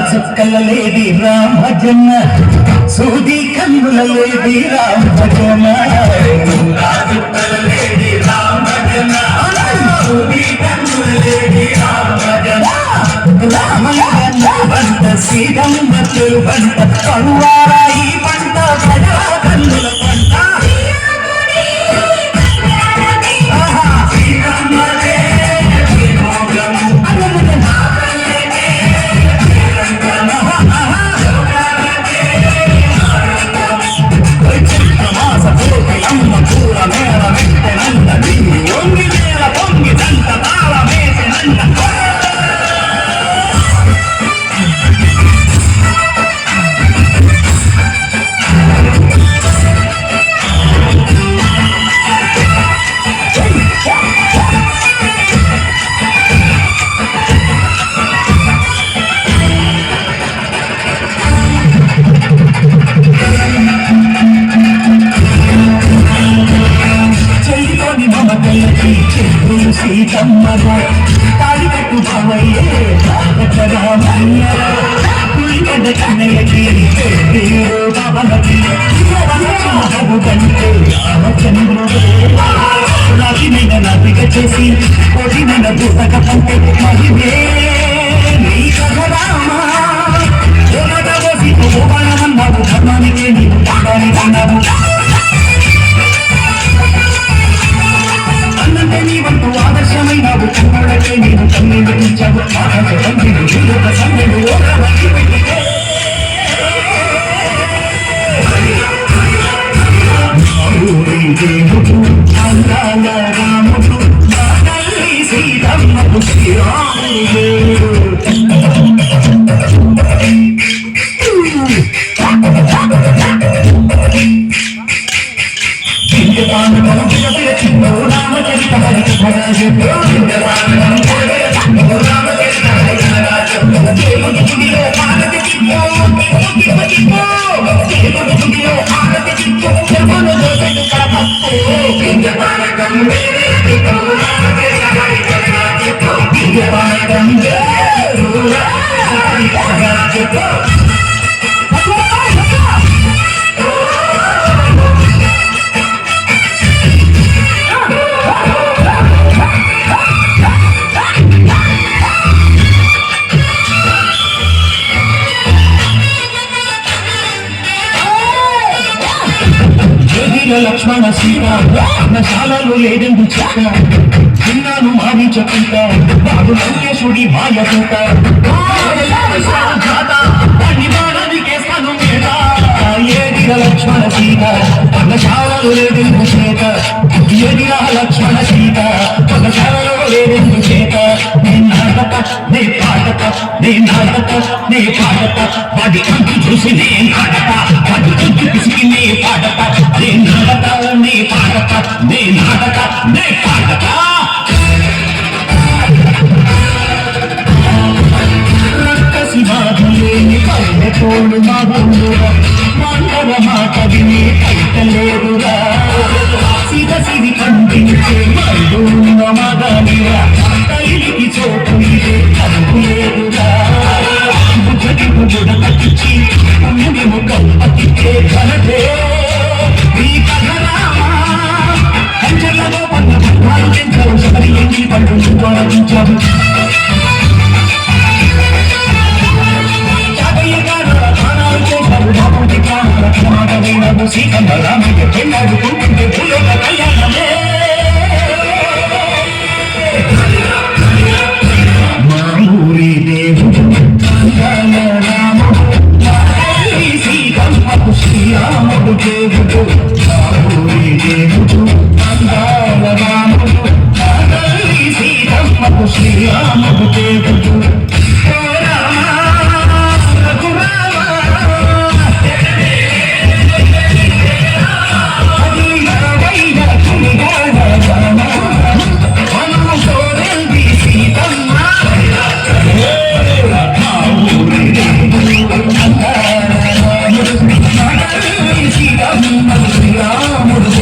చుక్కలలేది రామ జన్మ సూది కన్నులలేది రామ జన్మ చుక్కలలేది రామ జన్మ సూది కన్నులలేది రామ జన్మ రామయ్య పంట సీతమ్మ పంట కనువారాయి పంట ప్రజా కన్నుల పంట సీతమ్మగా తాడి కట్టు బావయ్యే పులిగడ్డ కన్నయ్యకి బాబలకి కంటే రామచంద్రుడు రాజునైన నాపిక చేసి కోటినైన దూతక పంటే మహిమే నీ కథ రామా సీతమన్నావు ధర్మానికే నీవు పాడాలి అన్నావు అన్నంటే నీ వంతు ఆదర్శమైనావు కన్నడకే నీవు కన్నీళ్ళు ఇచ్చావు ఆకాశ తండ్రిని నీలొక సంగడు ఓడవని పెట్టితే దేవుడు అందాల రాముడు నా తల్లి సీతమ్మకు శ్రీరాముడు లక్ష్మణ సీత నశాలలో లేదెందు చెక్క చిన్నాను మాని చెప్పుంటా బాబు లంకేశుడి మాయ చూత ఏదిగా లక్ష్మణ సీత నశాలలో లేదెందు చేత ఏదిగా లక్ష్మణ సీత నశాలలో లేదెందు చేత నీ నాటక నీ పాటక నీ నాటక నీ పాటక వాడి అంతు చూసి నీ నాటక వాడి చుట్టూ పిసికి నీ పాటక నీ నాటక నీ పాటక నీ నాటక నీ పాటక రక్కసి బాధలేని పల్లె తోడు మాధురా మండల మాట విని కైతలేరురా సిరి సిరి కంటించే సీతమ్మ రామయ్య పెళ్ళాడుకుంటుంటే భూలోక కళ్యాణమే మా ఊరి దేవుడు అందాల రాముడు మా తల్లి సీతమ్మకు శ్రీరాముడు దేవుడు మా ఊరి దేవుడు అందాల రాముడు మా తల్లి సీతమ్మకు శ్రీరాముడు దేవుడు శ్రీరాముడు